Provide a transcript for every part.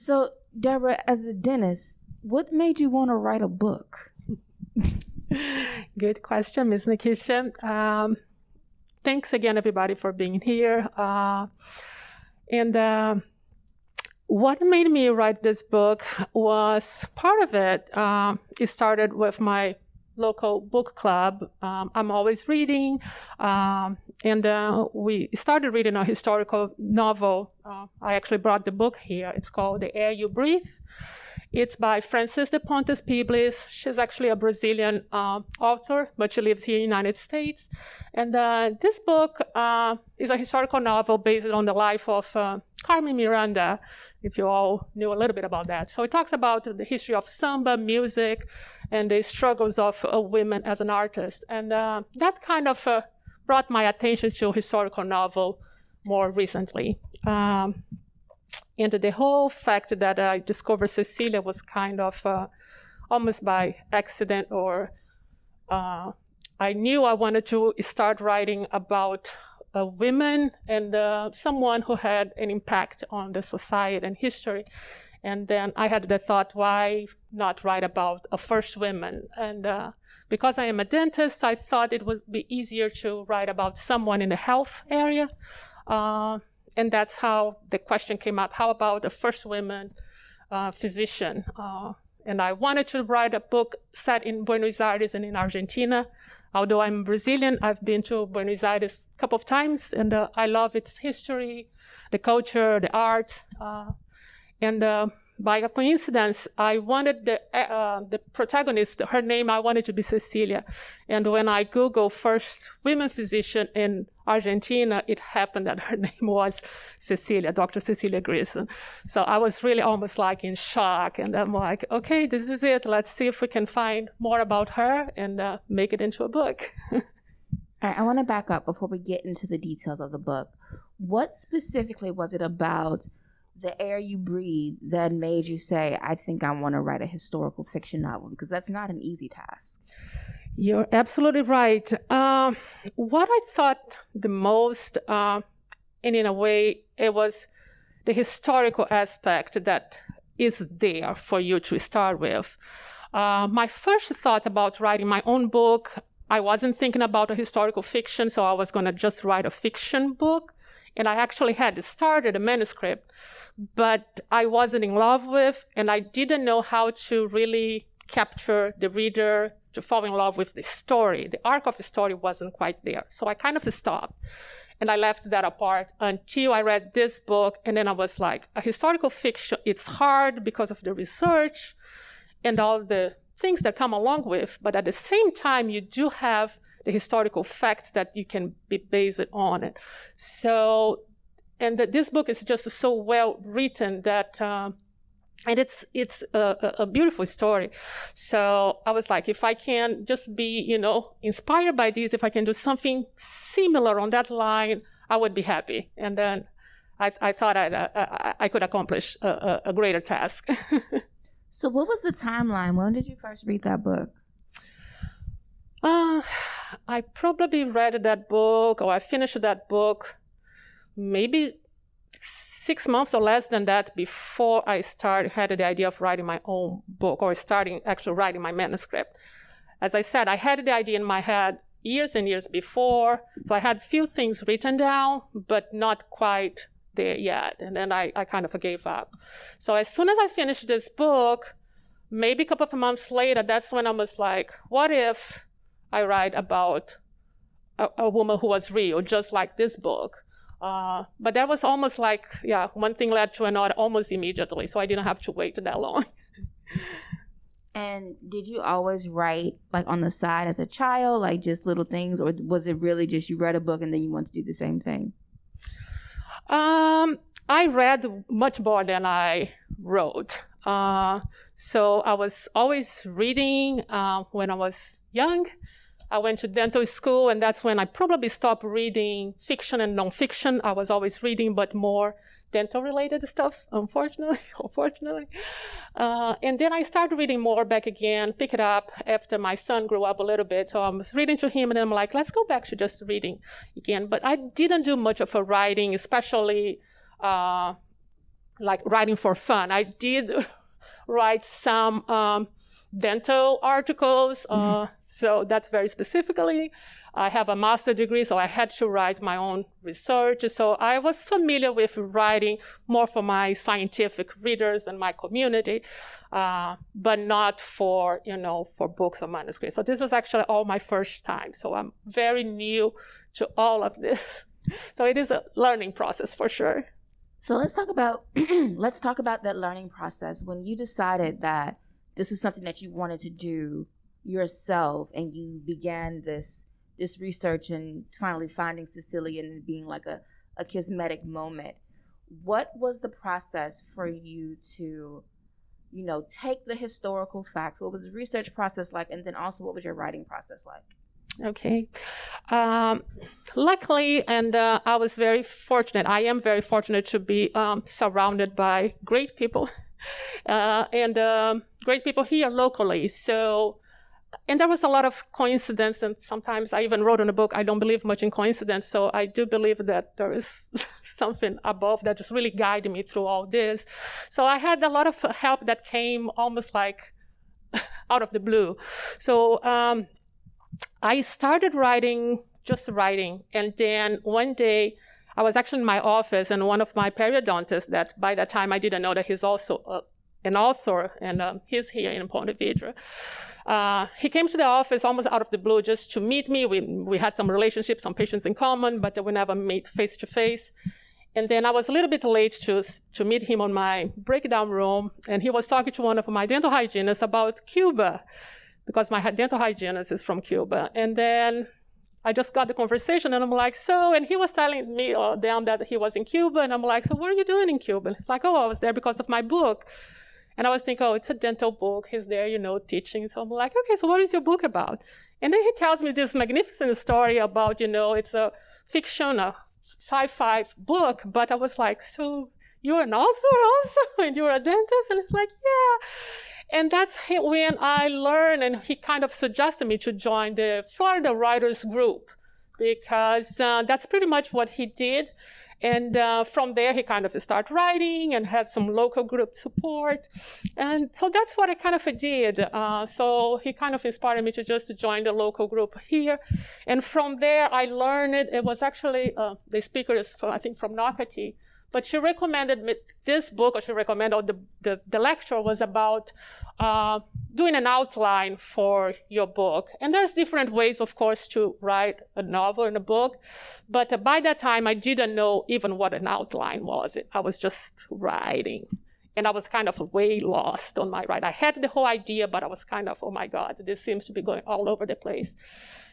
So, Debora, as a dentist, what made you want to write a book? Good question, Ms. Nikisha. Thanks again, everybody, for being here. What made me write this book was part of it. It started with my local book club. I'm always reading, and we started reading a historical novel. I actually brought the book here. It's called The Air You Breathe. It's by Frances de Pontes Piblis. She's actually a Brazilian author, but she lives here in the United States. And this book is a historical novel based on the life of Carmen Miranda, if you all knew a little bit about that. So it talks about the history of samba, music, and the struggles of women as an artist. And that kind of brought my attention to historical novel more recently. And the whole fact that I discovered Cecilia was kind of almost by accident, or I knew I wanted to start writing about women and someone who had an impact on the society and history. And then I had the thought, why not write about a first woman? And because I am a dentist, I thought it would be easier to write about someone in the health area. And that's how the question came up, how about a first woman physician? And I wanted to write a book set in Buenos Aires and in Argentina. Although I'm Brazilian, I've been to Buenos Aires a couple of times, and I love its history, the culture, the art. And by a coincidence, I wanted the protagonist, her name, I wanted to be Cecilia. And when I Googled first women physician in Argentina, it happened that her name was Cecilia, Dr. Cecilia Grissom. So I was really almost like in shock. And I'm like, okay, this is it. Let's see if we can find more about her and make it into a book. All right, I want to back up before we get into the details of the book. What specifically was it about The Air You Breathe that made you say, I think I want to write a historical fiction novel? Because that's not an easy task. You're absolutely right. What I thought the most, and in a way, it was the historical aspect that is there for you to start with. My first thought about writing my own book, I wasn't thinking about a historical fiction, so I was going to just write a fiction book. And I actually had started a manuscript, but I wasn't in love with, and I didn't know how to really capture the reader to fall in love with the story. The arc of the story wasn't quite there. So I kind of stopped, and I left that apart until I read this book, and then I was like, a historical fiction, it's hard because of the research and all the things that come along with, but at the same time, you do have the historical facts that you can be based on it. So, and this book is just so well written that, and it's a beautiful story. So I was like, if I can just be, inspired by this, if I can do something similar on that line, I would be happy. And then I thought I could accomplish a greater task. So what was the timeline? When did you first read that book? I probably read that book, or I finished that book maybe 6 months or less than that before I had the idea of writing my own book, or actually writing my manuscript. As I said, I had the idea in my head years and years before, so I had few things written down, but not quite there yet. And then I kind of gave up. So as soon as I finished this book, maybe a couple of months later, that's when I was like, what if I write about a woman who was real, just like this book? But that was almost like, one thing led to another almost immediately, so I didn't have to wait that long. And did you always write like on the side as a child, like just little things, or was it really just you read a book and then you wanted to do the same thing? I read much more than I wrote. So I was always reading when I was young. I went to dental school, and that's when I probably stopped reading fiction and nonfiction. I was always reading, but more dental-related stuff, unfortunately. And then I started reading more back again, pick it up after my son grew up a little bit. So I was reading to him, and I'm like, let's go back to just reading again. But I didn't do much of a writing, especially like writing for fun. I did write some dental articles, so that's very specifically. I have a master's degree, so I had to write my own research. So I was familiar with writing more for my scientific readers and my community, but not for, for books or manuscripts. So this is actually all my first time. So I'm very new to all of this. So it is a learning process for sure. So let's talk about that learning process. When you decided that this was something that you wanted to do yourself, and you began this research and finally finding Cecilia and being like a kismetic moment, what was the process for you to, take the historical facts? What was the research process like? And then also, what was your writing process like? Okay. Luckily, and I was very fortunate. I am very fortunate to be surrounded by great people and great people here locally. So, and there was a lot of coincidence, and sometimes I even wrote in a book, I don't believe much in coincidence. So I do believe that there is something above that just really guided me through all this. So I had a lot of help that came almost like out of the blue. So I started just writing. And then one day I was actually in my office, and one of my periodontists, that by that time I didn't know that he's also an author, and he's here in Ponte Vedra. He came to the office almost out of the blue just to meet me. We had some relationships, some patients in common, but we never met face to face. And then I was a little bit late to meet him on my breakdown room, and he was talking to one of my dental hygienists about Cuba, because my dental hygienist is from Cuba. And then I just got the conversation, and I'm like, and he was telling me them that he was in Cuba, and I'm like, so what are you doing in Cuba? It's like, I was there because of my book. And I was thinking, it's a dental book. He's there, teaching. So I'm like, okay, so what is your book about? And then he tells me this magnificent story about, it's a fiction, a sci-fi book. But I was like, so you're an author also? And you're a dentist? And it's like, yeah. And that's when I learned, and he kind of suggested me to join the Florida Writers Group, because that's pretty much what he did. And from there, he kind of started writing and had some local group support. And so that's what I kind of did. So he kind of inspired me to just join the local group here. And from there, I learned it was actually, the speaker is, I think, from Nocatee. But she recommended me this book, or she recommended, the lecture was about doing an outline for your book. And there's different ways, of course, to write a novel and a book. But by that time, I didn't know even what an outline was. I was just writing. And I was kind of way lost on my write. I had the whole idea, but I was kind of, oh my God, this seems to be going all over the place.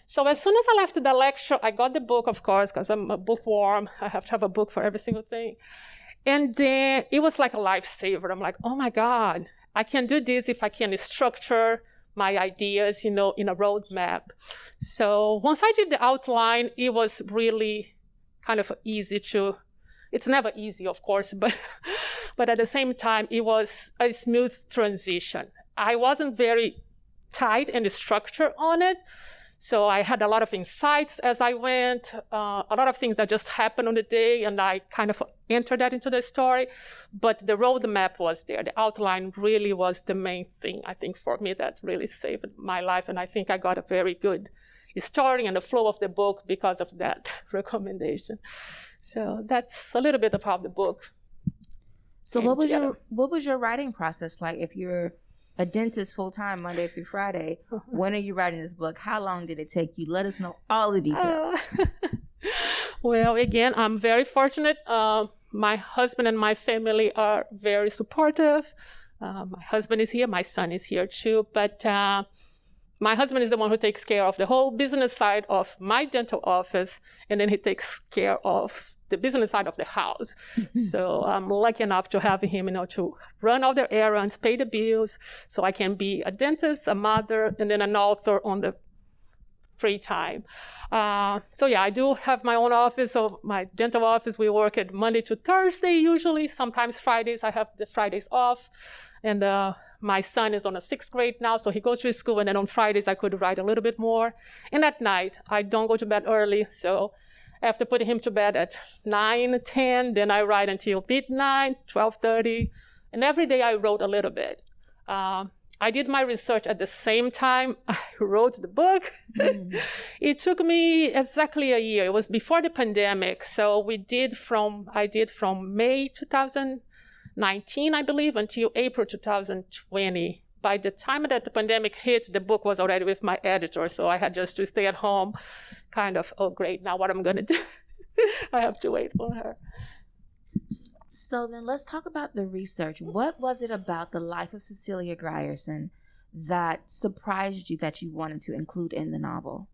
So as soon as I left the lecture, I got the book, of course, because I'm a bookworm. I have to have a book for every single thing. And then it was like a lifesaver. I'm like, oh my God, I can do this if I can structure my ideas, in a roadmap. So once I did the outline, it was really kind of easy it's never easy, of course, but at the same time, it was a smooth transition. I wasn't very tight in the structure on it. So I had a lot of insights as I went, a lot of things that just happened on the day, and I kind of entered that into the story. But the roadmap was there. The outline really was the main thing, I think, for me that really saved my life. And I think I got a very good story and the flow of the book because of that recommendation. So that's a little bit of how the book. So what was your writing process like? If you're a dentist full-time Monday through Friday, when are you writing this book? How long did it take you? Let us know all the details. Well, again, I'm very fortunate. My husband and my family are very supportive. My husband is here. My son is here too. But my husband is the one who takes care of the whole business side of my dental office, and then he takes care of the business side of the house. So I'm lucky enough to have him, to run all the errands, pay the bills, so I can be a dentist, a mother, and then an author on the free time. So yeah, I do have my own office. So my dental office, we work at Monday to Thursday usually. Sometimes Fridays, I have the Fridays off. And my son is on a 6th grade now, so he goes to school. And then on Fridays, I could write a little bit more. And at night, I don't go to bed early, so after putting him to bed at 9, 10, then I write until midnight, 12:30. And every day I wrote a little bit. I did my research at the same time I wrote the book. It took me exactly a year. It was before the pandemic. So I did from May 2019, I believe, until April 2020. By the time that the pandemic hit, the book was already with my editor. So I had just to stay at home, kind of, oh, great, now what I'm going to do? I have to wait for her. So then let's talk about the research. What was it about the life of Cecilia Grierson that surprised you that you wanted to include in the novel?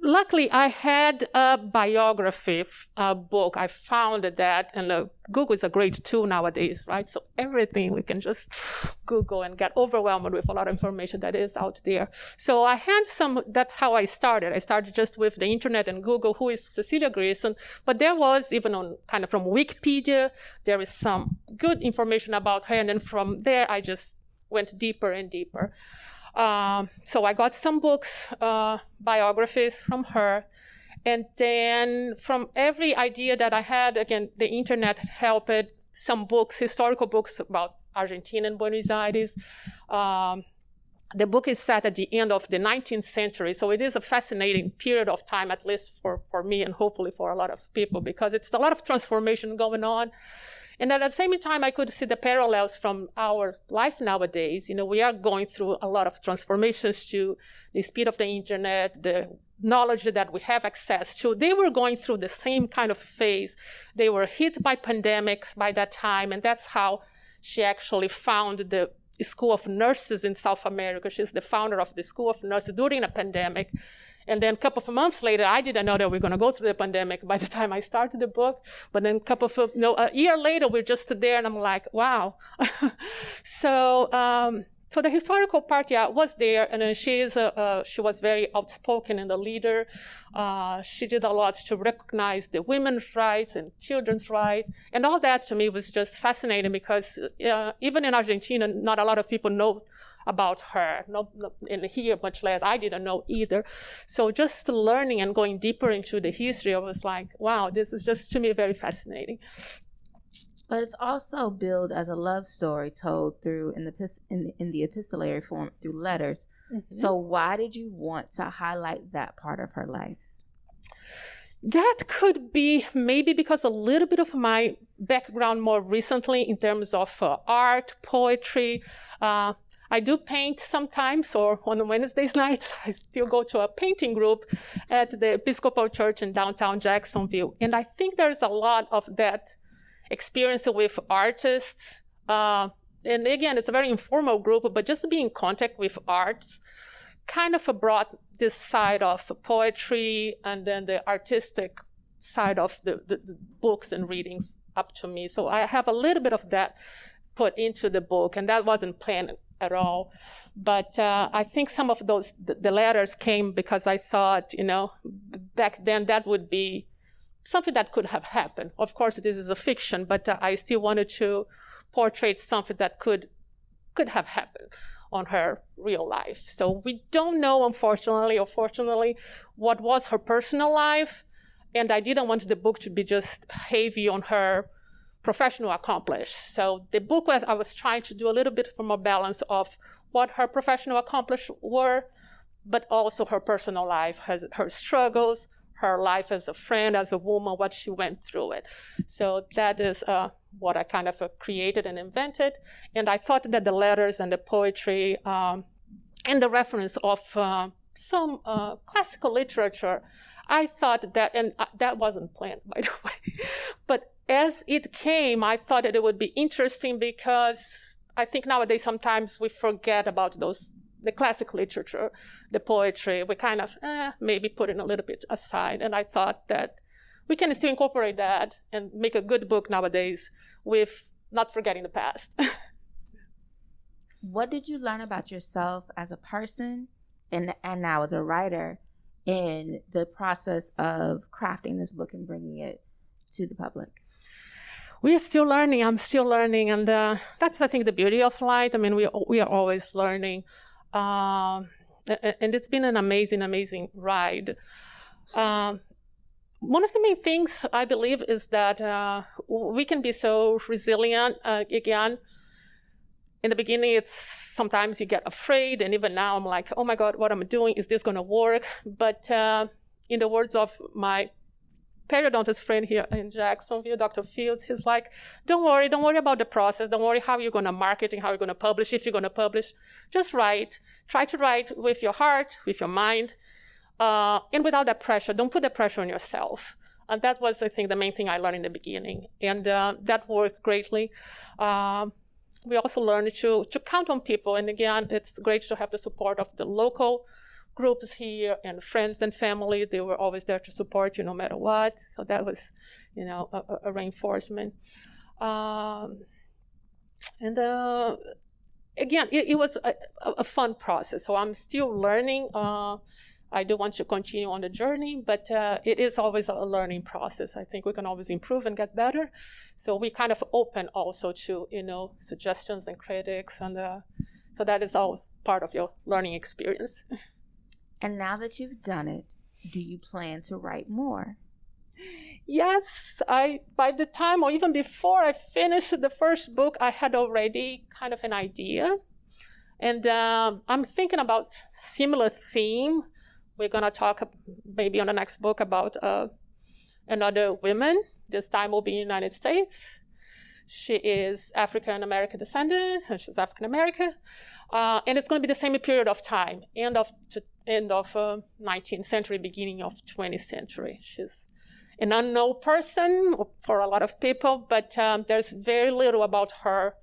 Luckily, I had a biography book. I found that, and Google is a great tool nowadays, right? So everything we can just Google and get overwhelmed with a lot of information that is out there. So I had that's how I started. I started just with the internet and Google, who is Cecilia Grissom? But there was, even on kind of from Wikipedia, there is some good information about her. And then from there, I just went deeper and deeper. So I got some books, biographies from her. And then from every idea that I had, again, the internet helped. Some books, historical books about Argentina and Buenos Aires. The book is set at the end of the 19th century. So it is a fascinating period of time, at least for me and hopefully for a lot of people, because it's a lot of transformation going on. And at the same time, I could see the parallels from our life nowadays. You know, we are going through a lot of transformations to the speed of the internet, the knowledge that we have access to. They were going through the same kind of phase. They were hit by pandemics by that time, and that's how she actually found the School of Nurses in South America. She's the founder of the School of Nurses during a pandemic. And then a couple of months later, I didn't know that we were going to go through the pandemic by the time I started the book. But then a year later, we're just there, and I'm like, wow. So the historical part, yeah, was there. And then she was very outspoken and a leader. She did a lot to recognize the women's rights and children's rights. And all that to me was just fascinating because even in Argentina, not a lot of people know about her. In here, much less. I didn't know either. So just learning and going deeper into the history, I was like, wow, this is just, to me, very fascinating. But it's also billed as a love story told through in the epistolary form through letters. Mm-hmm. So why did you want to highlight that part of her life? That could be maybe because a little bit of my background more recently in terms of art, poetry. I do paint sometimes, or on Wednesdays nights, I still go to a painting group at the Episcopal Church in downtown Jacksonville. And I think there's a lot of that experience with artists. And again, it's a very informal group, but just to be in contact with arts kind of brought this side of poetry and then the artistic side of the books and readings up to me. So I have a little bit of that put into the book, and that wasn't planned at all. But I think some of the letters came because I thought, back then that would be something that could have happened. Of course, this is a fiction, but I still wanted to portray something that could have happened on her real life. So we don't know, unfortunately or fortunately, what was her personal life. And I didn't want the book to be just heavy on her professional accomplishments. So the book I was trying to do a little bit from a balance of what her professional accomplishments were, but also her personal life, her struggles, her life as a friend, as a woman, what she went through it. So that is what I kind of created and invented. And I thought that the letters and the poetry and the reference of some classical literature, I thought that, and that wasn't planned, by the way, but as it came, I thought that it would be interesting because I think nowadays sometimes we forget about the classic literature, the poetry. We kind of maybe put it a little bit aside. And I thought that we can still incorporate that and make a good book nowadays with not forgetting the past. What did you learn about yourself as a person and now as a writer in the process of crafting this book and bringing it to the public? We are still learning. I'm still learning. And that's, I think, the beauty of life. I mean, we are always learning. and it's been an amazing, amazing ride. One of the main things I believe is that we can be so resilient. Again, in the beginning, it's sometimes you get afraid, and even now I'm like, oh my God, what am I doing? Is this going to work? But in the words of my periodontist friend here in Jacksonville, Dr. Fields, he's like, don't worry about the process. Don't worry how you're going to market and how you're going to publish, if you're going to publish. Just write. Try to write with your heart, with your mind, and without that pressure. Don't put the pressure on yourself. And that was, I think, the main thing I learned in the beginning. And that worked greatly. We also learned to count on people. And again, it's great to have the support of the local groups here and friends and family. They were always there to support you no matter what. So that was, a reinforcement. And again, it was a fun process. So I'm still learning. I do want to continue on the journey, but it is always a learning process. I think we can always improve and get better. So we kind of open also to, suggestions and critics. And so that is all part of your learning experience. And now that you've done it, do you plan to write more? Yes, by the time or even before I finished the first book, I had already kind of an idea. And I'm thinking about similar theme. We're going to talk maybe on the next book about another woman. This time will be in the United States. She is African-American descendant, and she's African-American. And it's going to be the same period of time, end of 19th century, beginning of 20th century. She's an unknown person for a lot of people, but there's very little about her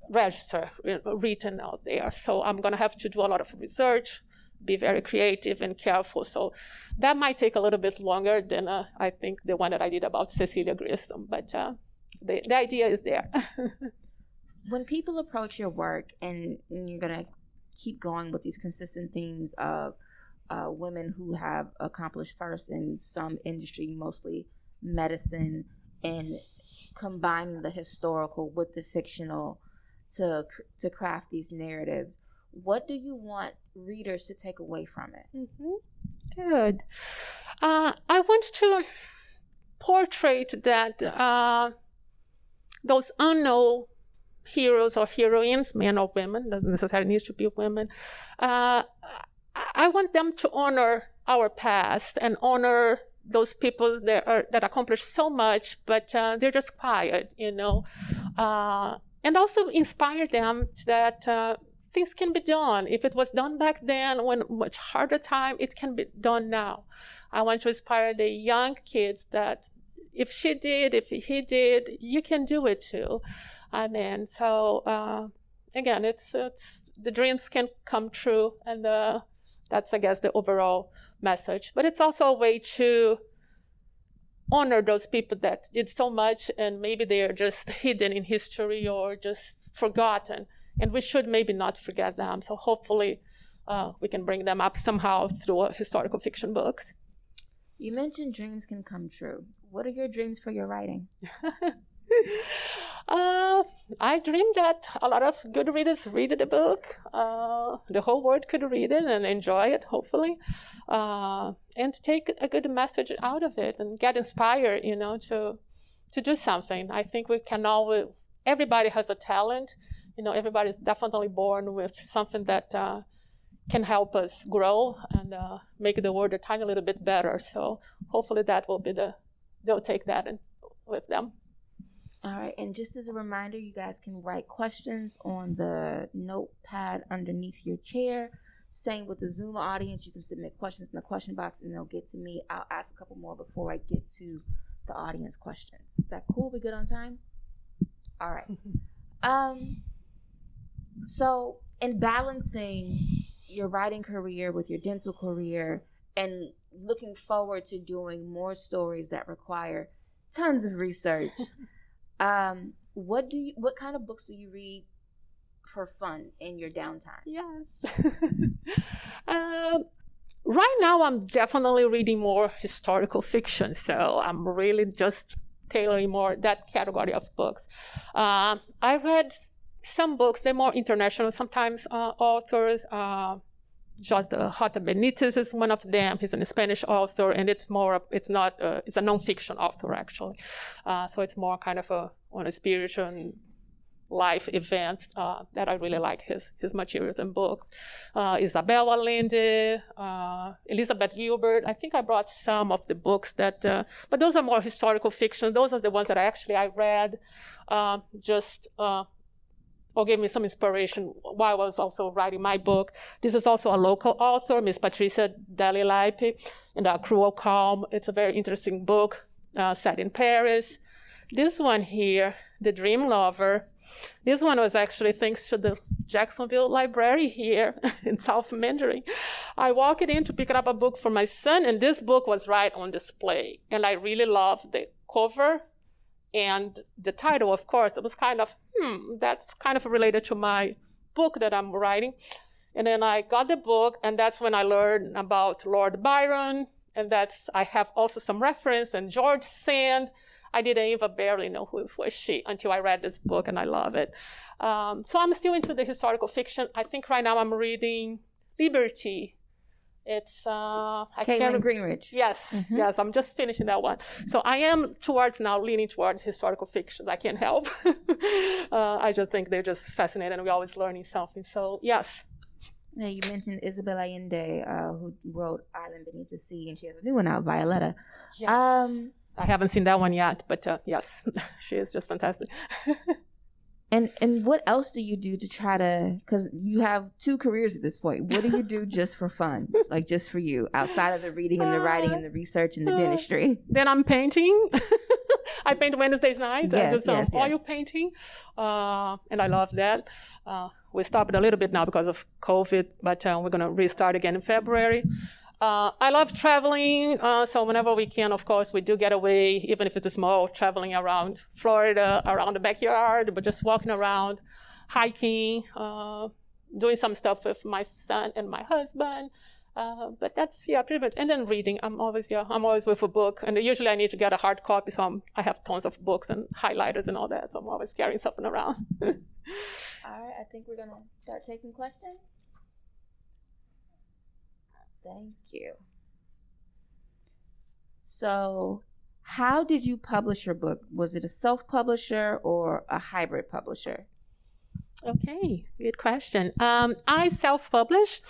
register written out there. So I'm going to have to do a lot of research, be very creative and careful. So that might take a little bit longer than I think the one that I did about Cecilia Grissom, but the idea is there. When people approach your work and you're going to keep going with these consistent themes of women who have accomplished first in some industry, mostly medicine, and combining the historical with the fictional to craft these narratives, what do you want readers to take away from it? Mm-hmm. Good. I want to portray that those unknown heroes or heroines, men or women, doesn't necessarily need to be women. I want them to honor our past and honor those people that accomplished so much, but they're just quiet, and also inspire them that things can be done. If it was done back then, when much harder time, it can be done now. I want to inspire the young kids that if she did, if he did, you can do it too. So again, it's the dreams can come true, and that's, I guess, the overall message. But it's also a way to honor those people that did so much, and maybe they are just hidden in history or just forgotten, and we should maybe not forget them. So hopefully we can bring them up somehow through historical fiction books. You mentioned dreams can come true. What are your dreams for your writing? I dream that a lot of good readers read the book. The whole world could read it and enjoy it, hopefully, and take a good message out of it and get inspired, to do something. I think we can all. Everybody has a talent. Everybody is definitely born with something that can help us grow and make the world a tiny little bit better. So hopefully that will be they'll take that with them. All right, and just as a reminder, you guys can write questions on the notepad underneath your chair. Same with the Zoom audience. You can submit questions in the question box, and they'll get to me. I'll ask a couple more before I get to the audience questions. Is that cool? We good on time? All right. So in balancing your writing career with your dental career and looking forward to doing more stories that require tons of research, what kind of books do you read for fun in your downtime? Yes. Right now, I'm definitely reading more historical fiction, so I'm really just tailoring more that category of books. I read some books, they're more international, sometimes authors, J.D.S. Benitez is one of them. He's a Spanish author, and it's a nonfiction author, actually. So it's more kind of on a spiritual and life events that I really like his materials and books. Isabel Allende, Elizabeth Gilbert. I think I brought some of the books that, but those are more historical fiction. Those are the ones that I read or gave me some inspiration while I was also writing my book. This is also a local author, Miss Patricia Dallilaipe, and Cruel Calm. It's a very interesting book set in Paris. This one here, The Dream Lover, this one was actually thanks to the Jacksonville library here in South Mandarin. I walked in to pick up a book for my son, and this book was right on display. And I really loved the cover and the title, of course. It was kind of, that's kind of related to my book that I'm writing. And then I got the book, and that's when I learned about Lord Byron, and I have also some reference, and George Sand. I didn't even barely know who was she until I read this book, and I love it. So I'm still into the historical fiction. I think right now I'm reading Liberty. It's Caitlin Greenridge. Yes, yes, I'm just finishing that one. So I am leaning towards historical fiction. I can't help. I just think they're just fascinating, and we're always learning something. So yes. Now, you mentioned Isabel Allende, who wrote Island Beneath the Sea, and she has a new one out, Violetta. Yes. I haven't seen that one yet, but yes, she is just fantastic. And what else do you do to try to, because you have 2 careers at this point, what do you do just for fun, like just for you, outside of the reading and the writing and the research and the dentistry? Then I'm painting. I paint Wednesdays nights. Yes, I do some oil painting, and I love that. We stopped a little bit now because of COVID, but we're going to restart again in February. I love traveling, so whenever we can, of course, we do get away, even if it's small, traveling around Florida, around the backyard, but just walking around, hiking, doing some stuff with my son and my husband. But that's, pretty much. And then reading. I'm always with a book. And usually I need to get a hard copy, so I have tons of books and highlighters and all that, so I'm always carrying something around. All right, I think we're going to start taking questions. Thank you. So, how did you publish your book? Was it a self-publisher or a hybrid publisher? Okay, good question. I self-published.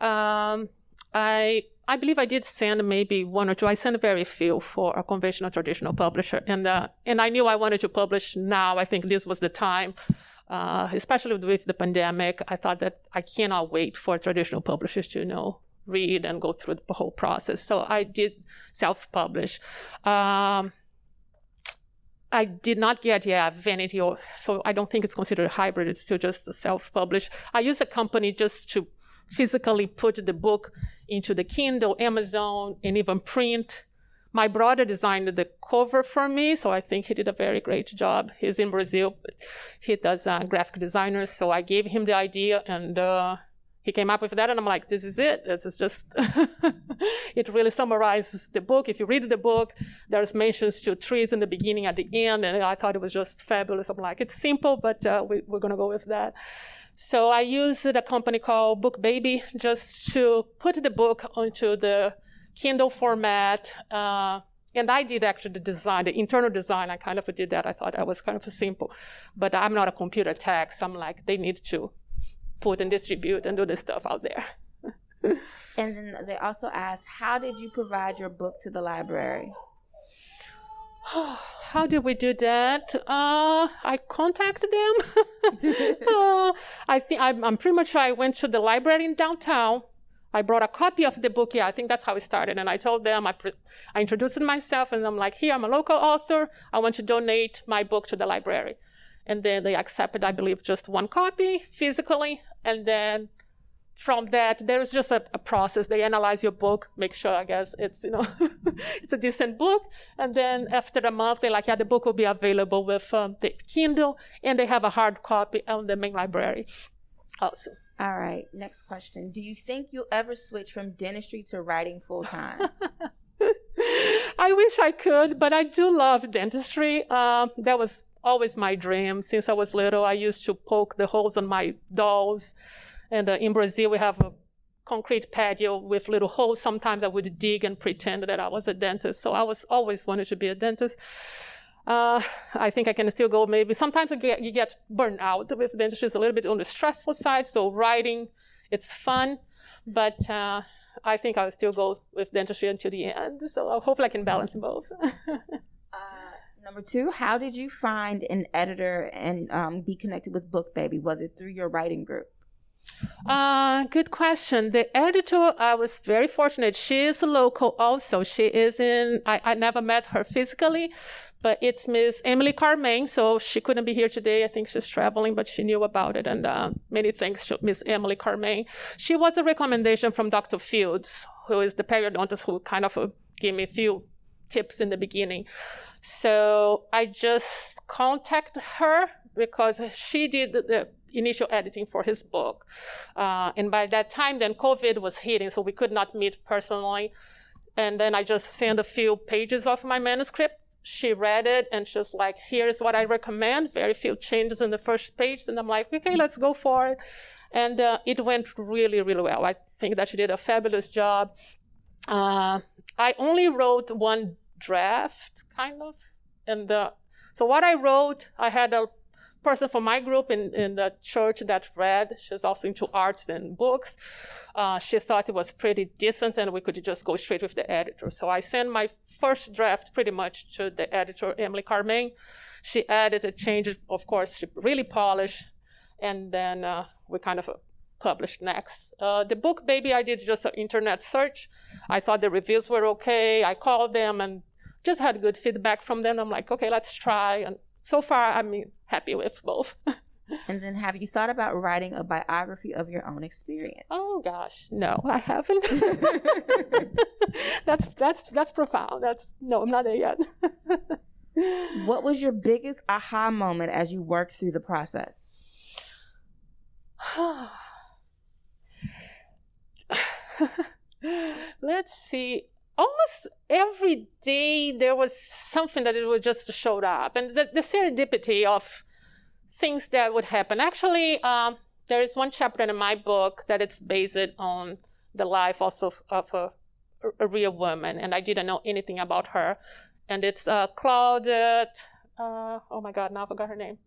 I believe I did send maybe 1 or 2. I sent very few for a conventional traditional publisher, and I knew I wanted to publish now. I think this was the time, especially with the pandemic. I thought that I cannot wait for traditional publishers to read and go through the whole process. So I did self-publish. I did not get Vanity, so I don't think it's considered hybrid. It's still just self-publish. I use a company just to physically put the book into the Kindle, Amazon, and even print. My brother designed the cover for me, so I think he did a very great job. He's in Brazil, but he does graphic designers, so I gave him the idea, and he came up with that, and I'm like, this is it. This is just, it really summarizes the book. If you read the book, there's mentions to trees in the beginning, at the end, and I thought it was just fabulous. I'm like, it's simple, but we're going to go with that. So I used a company called Book Baby just to put the book onto the Kindle format. And I did actually the design, the internal design. I kind of did that. I thought that was kind of simple. But I'm not a computer tech, so I'm like, they need to put and distribute and do this stuff out there. And then they also asked, how did you provide your book to the library? How did we do that? I contacted them. I'm pretty much sure I went to the library in downtown. I brought a copy of the book. I think that's how it started. And I told them, I introduced myself, and I'm like, here, I'm a local author. I want to donate my book to the library. And then they accepted, I believe, just 1 copy physically. And then from that, there's just a process. They analyze your book, make sure, I guess, it's, it's a decent book. And then after a month, they're like, the book will be available with the Kindle. And they have a hard copy on the main library also. All right, next question. Do you think you'll ever switch from dentistry to writing full-time? I wish I could, but I do love dentistry. That was always my dream. Since I was little, I used to poke the holes on my dolls. And in Brazil, we have a concrete patio with little holes. Sometimes I would dig and pretend that I was a dentist. So I was always wanted to be a dentist. I think I can still go maybe. Sometimes you get burned out with dentistry. It's a little bit on the stressful side. So writing, it's fun. But I think I'll still go with dentistry until the end. So hopefully I can balance both. Number 2, how did you find an editor and be connected with Book Baby? Was it through your writing group? Good question. The editor, I was very fortunate. She is local also. She is I never met her physically, but it's Miss Emily Carmain. So she couldn't be here today. I think she's traveling, but she knew about it. And many thanks to Miss Emily Carmain. She was a recommendation from Dr. Fields, who is the periodontist who kind of gave me a few tips in the beginning. So I just contacted her because she did the initial editing for his book. And by that time, then COVID was hitting, so we could not meet personally. And then I just sent a few pages of my manuscript. She read it, and she's like, here's what I recommend. Very few changes in the first page. And I'm like, okay, let's go for it. And it went really, really well. I think that she did a fabulous job. I only wrote one draft, kind of. And so what I wrote, I had a person from my group in the church that read. She's also into arts and books. She thought it was pretty decent, and we could just go straight with the editor. So I sent my first draft pretty much to the editor, Emily Carmain. She added, changed, of course, she really polished, and then we kind of published next. The Book Baby, I did just an internet search. I thought the reviews were okay. I called them and just had good feedback from them. I'm like, okay, let's try. And so far, I'm happy with both. And then have you thought about writing a biography of your own experience? Oh gosh, no, I haven't. That's profound. No, I'm not there yet. What was your biggest aha moment as you worked through the process? Let's see. Almost every day there was something that it would just showed up, and the serendipity of things that would happen. Actually, there is one chapter in my book that it's based on the life also of a real woman, and I didn't know anything about her. And it's Claudia. Oh my God, now I forgot her name.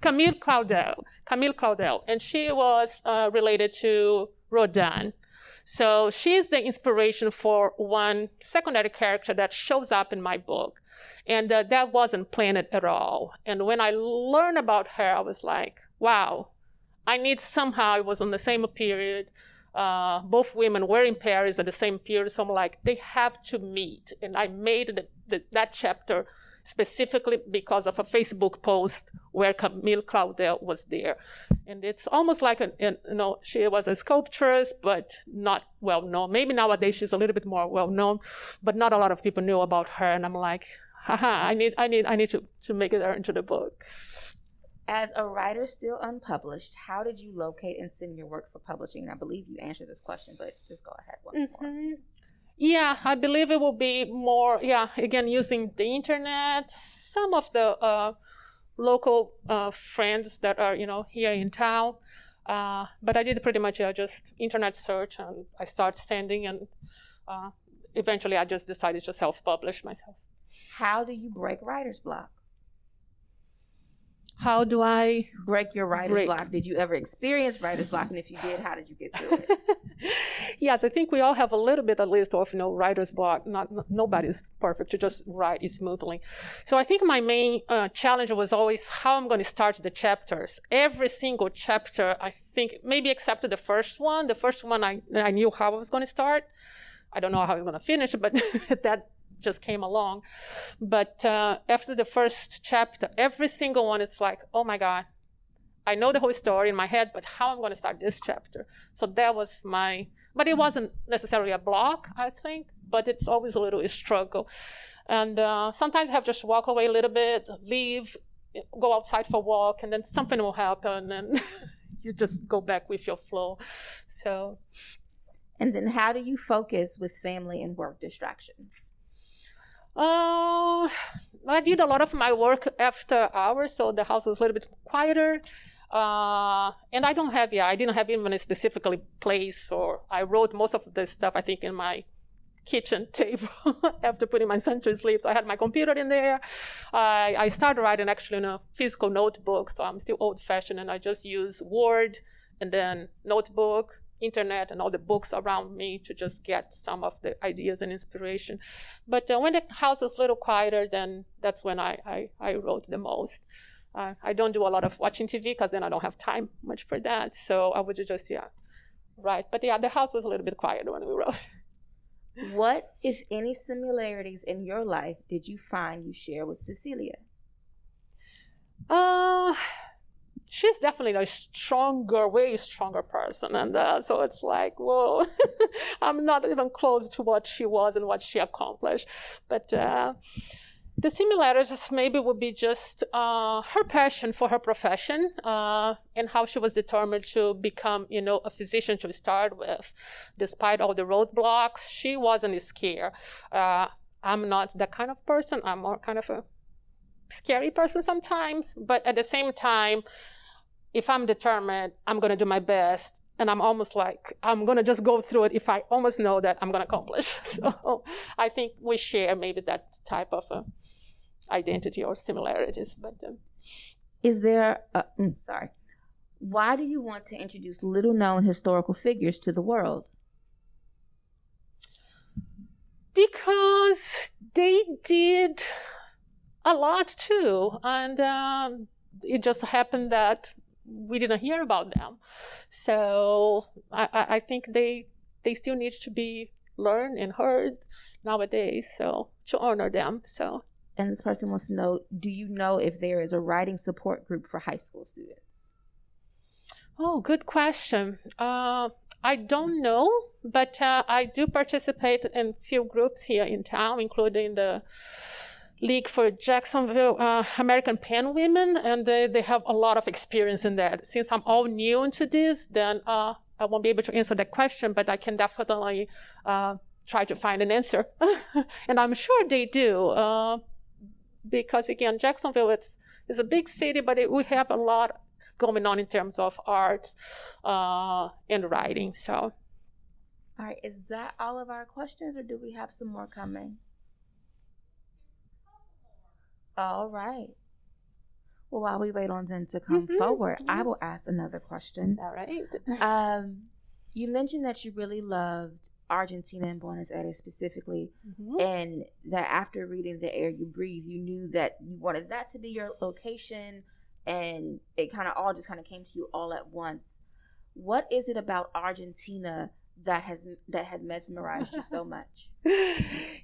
Camille Claudel, and she was related to Rodin. So she's the inspiration for one secondary character that shows up in my book. And that wasn't planned at all. And when I learned about her, I was like, wow, I need somehow, it was on the same period. Both women were in Paris at the same period. So I'm like, they have to meet. And I made that chapter specifically because of a Facebook post where Camille Claudel was there. And it's almost like, she was a sculptress, but not well known. Maybe nowadays she's a little bit more well known, but not a lot of people knew about her. And I'm like, haha, I need to make it into the book. As a writer still unpublished, how did you locate and send your work for publishing? And I believe you answered this question, but just go ahead once more. Yeah, I believe it will be more, again, using the internet, some of the local friends that are, here in town. But I did pretty much just internet search, and I started sending, and eventually I just decided to self-publish myself. How do you break writer's block? How do I break your writer's block? Did you ever experience writer's block? And if you did, how did you get through it? Yes, I think we all have a little bit at least of writer's block. Nobody's perfect to just write smoothly. So I think my main challenge was always how I'm going to start the chapters. Every single chapter, I think, maybe except the first one. The first one, I knew how I was going to start. I don't know how I was going to finish, but that just came along. But after the first chapter, every single one, it's like, oh my God, I know the whole story in my head, but how I'm going to start this chapter? So that was but it wasn't necessarily a block, I think, but it's always a little struggle. And sometimes I have to just walk away a little bit, leave, go outside for a walk, and then something will happen, and you just go back with your flow. So. And then how do you focus with family and work distractions? I did a lot of my work after hours, so the house was a little bit quieter. And I didn't have even a specifically place, or I wrote most of the stuff, I think, in my kitchen table after putting my son to sleep. So I had my computer in there. I started writing actually in a physical notebook, so I'm still old-fashioned, and I just use Word and then notebook, internet, and all the books around me to just get some of the ideas and inspiration. But when the house was a little quieter, then that's when I wrote the most. I don't do a lot of watching TV because then I don't have time much for that. So I would just, write. But the house was a little bit quieter when we wrote. What, if any, similarities in your life did you find you share with Cecilia? She's definitely a way stronger person. And so it's like, whoa, I'm not even close to what she was and what she accomplished. But the similarities maybe would be just her passion for her profession and how she was determined to become, a physician to start with. Despite all the roadblocks, she wasn't scared. I'm not that kind of person. I'm more kind of a scary person sometimes. But at the same time, if I'm determined, I'm going to do my best. And I'm almost like, I'm going to just go through it if I almost know that I'm going to accomplish. So I think we share maybe that type of identity or similarities. But is there, why do you want to introduce little-known historical figures to the world? Because they did a lot too. And it just happened that we didn't hear about them. So I think they still need to be learned and heard nowadays, so to honor them. So. And this person wants to know, do you know if there is a writing support group for high school students? Oh, good question. I don't know, but I do participate in a few groups here in town, including the League for Jacksonville American Pen Women, and they have a lot of experience in that. Since I'm all new into this, then I won't be able to answer that question, but I can definitely try to find an answer. And I'm sure they do, because again, Jacksonville is a big city, but we have a lot going on in terms of arts and writing. So, all right, is that all of our questions, or do we have some more coming? All right. Well, while we wait on them to come forward, yes, I will ask another question. All right. You mentioned that you really loved Argentina and Buenos Aires specifically, and that after reading The Air You Breathe, you knew that you wanted that to be your location, and it kind of all just came to you all at once. What is it about Argentina that had mesmerized you so much?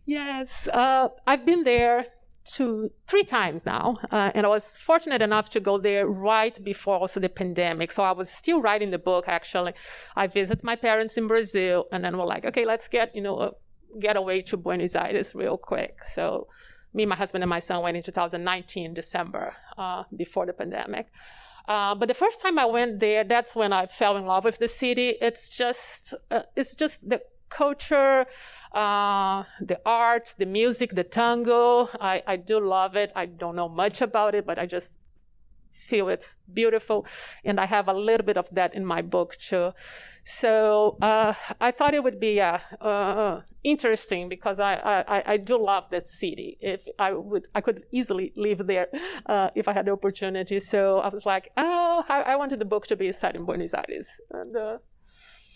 Yes, I've been there 3 times now, and I was fortunate enough to go there right before also the pandemic. So I was still writing the book. Actually, I visited my parents in Brazil, and then we're like, okay, let's get a getaway to Buenos Aires real quick. So me, my husband, and my son went in 2019 December, before the pandemic. But the first time I went there, that's when I fell in love with the city. It's just the culture, the art, the music, the tango. I do love it. I don't know much about it, but I just feel it's beautiful. And I have a little bit of that in my book too. So I thought it would be interesting because I do love that city. If I could easily live there if I had the opportunity. So I was like, I wanted the book to be set in Buenos Aires.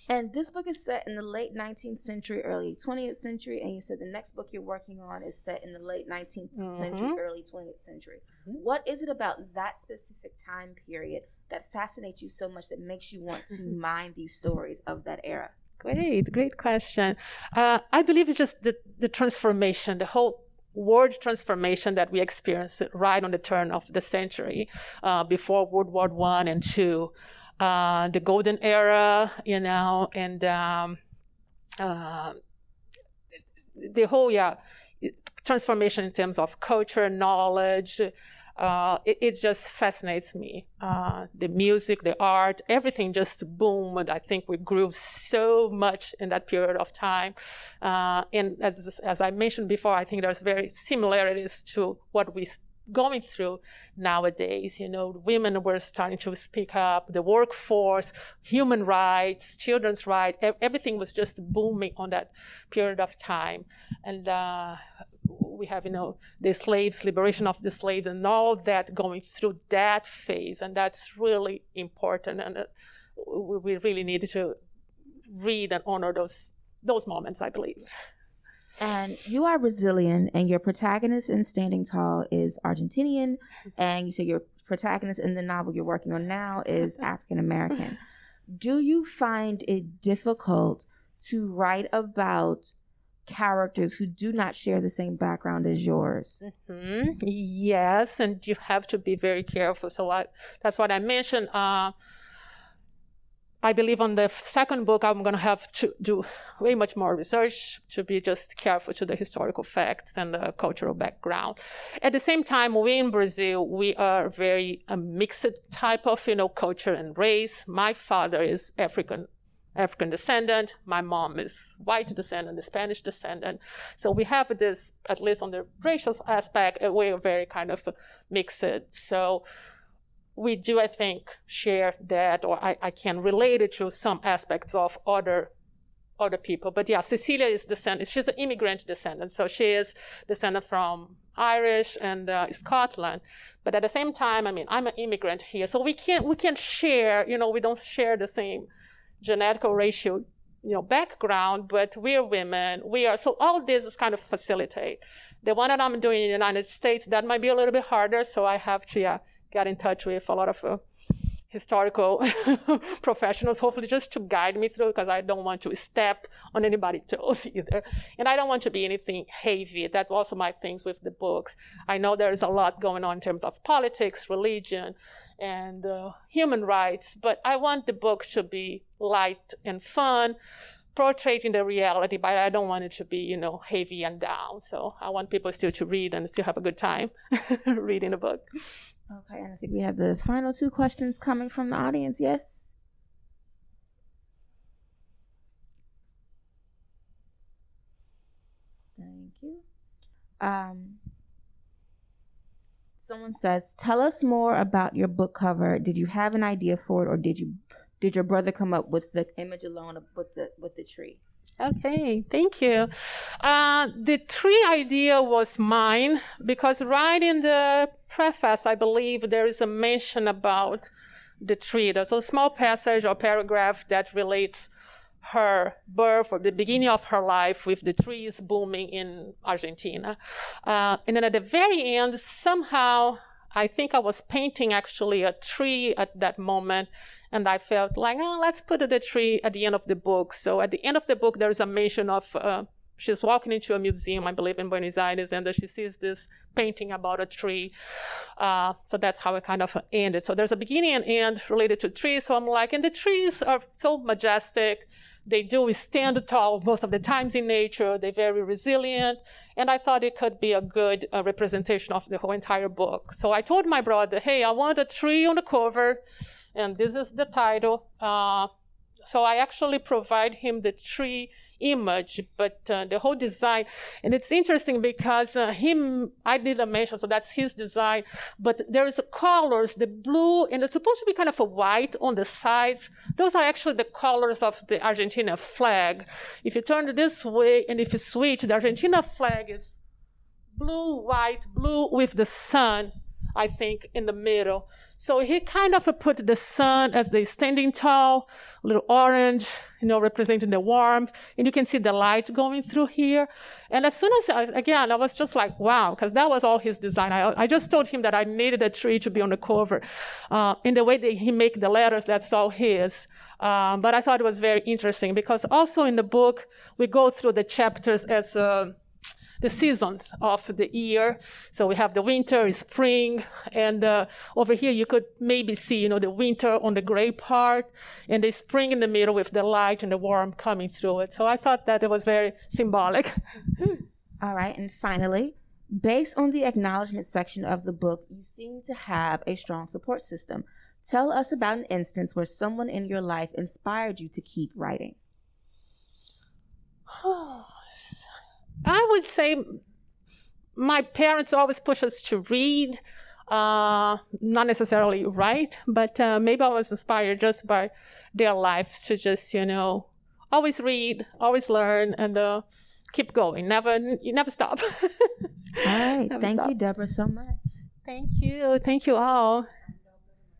And this book is set in the late 19th century, early 20th century, and you said the next book you're working on is set in the late 19th century, early 20th century. What is it about that specific time period that fascinates you so much that makes you want to mine these stories of that era? Great question. I believe it's just the transformation, the whole world transformation that we experienced right on the turn of the century, before World War I and II. The golden era, and the whole transformation in terms of culture, knowledge. It just fascinates me. The music, the art, everything just boomed. I think we grew so much in that period of time. And as I mentioned before, I think there's very similarities to what we going through nowadays. Women were starting to speak up, the workforce, human rights, children's rights, everything was just booming on that period of time. And we have, the slaves, liberation of the slaves, and all that going through that phase. And that's really important. And we really need to read and honor those moments, I believe. And you are Brazilian, and your protagonist in Standing Tall is Argentinian, and you say your protagonist in the novel you're working on now is African American. Do you find it difficult to write about characters who do not share the same background as yours? Mm-hmm. Yes, and you have to be very careful. So that's what I mentioned. I believe on the second book, I'm going to have to do way much more research to be just careful to the historical facts and the cultural background. At the same time, we in Brazil, we are very mixed type of, culture and race. My father is African descendant. My mom is white descendant, the Spanish descendant. So we have this, at least on the racial aspect, we are very kind of mixed. So we do, I think, share that, or I can relate it to some aspects of other people. But yeah, Cecilia is descendant. She's an immigrant descendant, so she is descendant from Irish and Scotland. But at the same time, I'm an immigrant here, so we can't share. We don't share the same genetic or racial, background. But we're women. So all this is kind of facilitate. The one that I'm doing in the United States, that might be a little bit harder. So I have to get in touch with a lot of historical professionals, hopefully just to guide me through, because I don't want to step on anybody's toes either. And I don't want to be anything heavy. That's also my things with the books. I know there's a lot going on in terms of politics, religion, and human rights, but I want the book to be light and fun, portraying the reality, but I don't want it to be, heavy and down. So I want people still to read and still have a good time reading the book. Okay, and I think we have the final two questions coming from the audience. Yes? Thank you. Someone says, tell us more about your book cover. Did you have an idea for it, or did your brother come up with the image alone with the tree? Okay, thank you. The tree idea was mine, because right in the preface, I believe there is a mention about the tree. There's a small passage or paragraph that relates her birth or the beginning of her life with the trees booming in Argentina. And then at the very end, somehow, I think I was painting actually a tree at that moment, and I felt like, let's put the tree at the end of the book. So at the end of the book, there's a mention of, she's walking into a museum, I believe in Buenos Aires, and she sees this painting about a tree. So that's how it kind of ended. So there's a beginning and end related to trees. So I'm like, and the trees are so majestic. They do stand tall most of the times in nature. They're very resilient. And I thought it could be a good representation of the whole entire book. So I told my brother, hey, I want a tree on the cover, and this is the title. So I actually provide him the tree image, but the whole design, and it's interesting because I didn't mention, so that's his design, but there is the colors, the blue, and it's supposed to be kind of a white on the sides. Those are actually the colors of the Argentina flag. If you turn it this way, and if you switch, the Argentina flag is blue, white, blue with the sun, I think, in the middle. So he kind of put the sun as the standing tall, a little orange, representing the warmth. And you can see the light going through here. And as soon as, I was just like, wow, because that was all his design. I just told him that I needed a tree to be on the cover. In the way that he make the letters, that's all his. But I thought it was very interesting because also in the book, we go through the chapters as the seasons of the year. So we have the winter, spring, and over here you could maybe see, the winter on the gray part, and the spring in the middle with the light and the warmth coming through it. So I thought that it was very symbolic. All right, and finally, based on the acknowledgement section of the book, you seem to have a strong support system. Tell us about an instance where someone in your life inspired you to keep writing. I would say my parents always push us to read, not necessarily write, but maybe I was inspired just by their lives to just, always read, always learn, and keep going. You never stop. All right. Thank you, Debora, so much. Thank you. Thank you all.